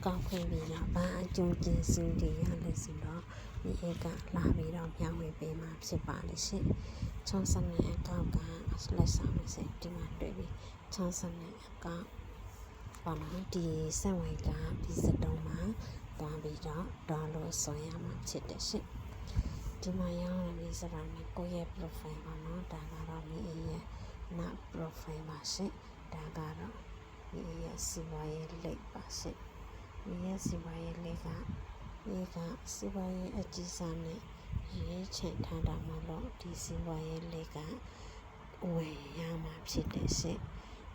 ကောက်ခွင့်ပြီးတော့ဘာအကျိုးကျေးဇူးတွေရလဲဆိုတော့ဒီဧကလာပြီးတော့မျှဝေပေးမှာဖြစ်ပါလိမ့်ရှင်60နဲ့အကောက်ကလက်ဆောင်မစဒီမှာတွေ့ပြီး60နဲ့အကောက်ဘာလို့ဒီစက်ဝင်ကဒီစတုံးမှာသွားပြီးတော့ဒေါ်လို့ဆိုရမှာဖြစ်တယ်ရှင်ဒီမှာရောက်နေပြီဆိုတော့ကိုယ့်ရဲ့ profile ပါနော်ဒါကတော့မိရဲ့နောက် profile ပါရှင်ဒါကတော့မိရဲ့စီဝါရဲ့လိပ်ပါရှင်မိရဲ့စီဝါရဲ့လိပ်ကဒီကစီဝါရဲ့အကြီးစားနဲ့ရေးချင်ထားတာမလို့ဒီစီဝါရဲ့လိပ်ကဝယ်ရမှာဖြစ်တယ်ရှင်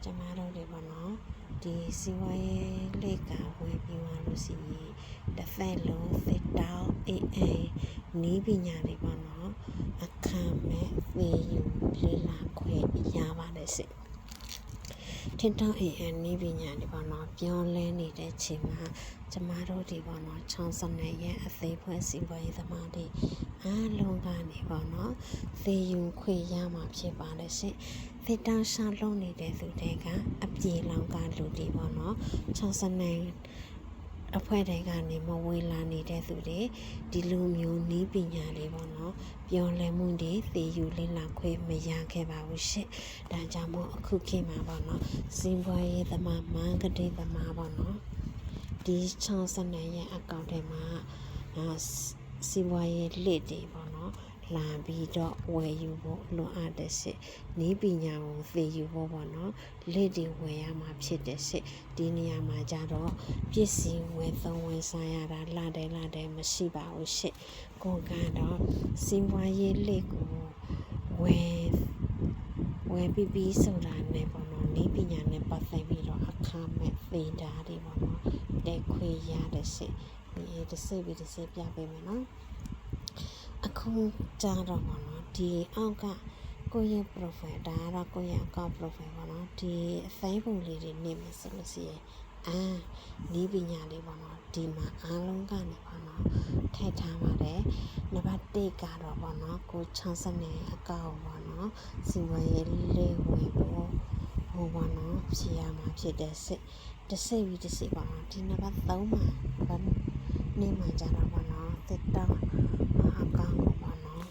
ကျမတို့တွေပေါ့နော်ဒီစီဝါရဲ့လိပ်ကဝယ်ပြီးသွားလို့ရှိရင်တစ်ဖက်လုံးစစ်တောင်းအေးနီးပညာတွေပေါ့နော်အခမ်းမဲ့ဖေးယူလေးလာခွဲရပါတယ်ရှင်ထင်တောင်းနီးပညာတွေပေါ့နော်ပြောလဲနေတဲ့ချိန်မှာကျမတို့ဒီပေါ့နော်60ရဲ့အသေးဖွဲ့စီပွားရေးသမားတွေအားလုံးကနေပေါ့နော်ဖေးယူခွေရမှာဖြစ်ပါတယ်ရှင်ဖေးတောင်းရှာလုံးနေတဲ့သူတွေကအပြေလောင်ကလူတွေပေါ့နော်60အဖွဲ့တွေကနေမဝေလာနေတဲ့သူတွေဒီလိုမျိုးနီးပညာတွေပေါ့နော်ပြောလဲမှုတွေသေယူလင်းလာခွင့်မရခဲ့ပါဘူးရှင့်ဒါကြောင့်မို့အခုခေတ်မှာပေါ့နော်စီးပွားရေးသမားမန်ကတိသမားပေါ့နော်ဒီ60ရဲ့အကောင့်ထဲမှာစီးပွားရေးလက်တွေပေါ့နော်လာပြီးတော့ဝယ်ယူဖို့လွန်အပ်တဲ့ရှင့်နီးပညာကိုသေယူဖို့ပေါ့နော်လက်တွေဝယ်ရမှာဖြစ်တဲ့ရှင့်ဒီနေရာမှာကြတော့ပစ္စည်းဝယ်သုံးဝယ်စားရတာလာတယ်မရှိပါဘူးရှင့်ကိုကတော့စီးပွားရေးလက်ကိုဝယ်ပြီးဆိုတာနဲ့ပေါ့နော်နီးပညာနဲ့ပတ်သက်ပြီးတော့အခမဲ့သေတာတွေပေါ့နော်တက်ခွေရတဲ့ရှင့်ဒီတစ်စိတ်ပြပေးမယ်နော်အခုကြတော့ပေါ့နော်ဒီအောက်ကကိုယ့်ရဲ့ profile ဒါကတော့ကိုယ့်ရဲ့ account profile ပေါ့နော်ဒီအစိမ်းပုံလေးတွေနေမှာဆိုလို့ရှိရင်နီးပညာလေးပေါ့နော်ဒီမှာအားလုံးကနေပေါ့နော်ထည့်ထားပါတယ်နံပါတ်1ကတော့ပေါ့နော်ကို60နဲ့အကောင့်ပေါ့နော်စီဝါရေးလေးဝယ်ဖို့ဟိုပေါ့နော်ဖြည့်ရမှာဖြစ်တဲ့တစ်စိတ်ပေါ့နော်ဒီနံပါတ်3မှာနေမှာကြတော့ပေါ့နော်တစ်တော့အကောင့်ပေါ့နော်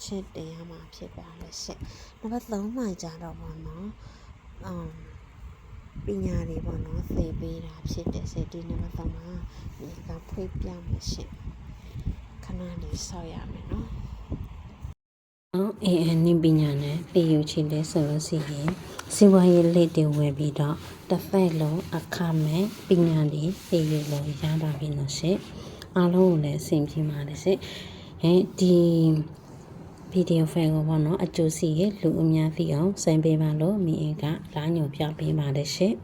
ချက်တင်ရမှာဖြစ်ပါလေရှင့်နံပါတ်3မှာကြတော့ပေါ့နော်ပညာတွေပေါ့နော်သိပေးတာဖြစ်တဲ့ဒီနံပါတ်3မှာဒီကဖွေးပြမယ်ရှင့်ခဏလေးဆောက်ရမယ်နော်နီးပညာနဲ့သိယူချင်တဲ့ဆိုလို့ရှိရင်စီဝါရေးလက်တွေဝယ်ပြီးတော့တစ်ဖက်လုံးအခမဲ့ပညာတွေသိယူလို့ရပါပြီလို့ရှင့်အားလုံးကိုလည်းအဆင်ပြေပါတယ်ရှင့်ဒီဗီဒီယိုဖိုင်ကိုပေါ့နော်အကျိုးစီရဲ့လူအများသိအောင်စမ်းပေးပါလို့မိအင်ကလာညွှန်ပြပေးပါတယ်ရှင့်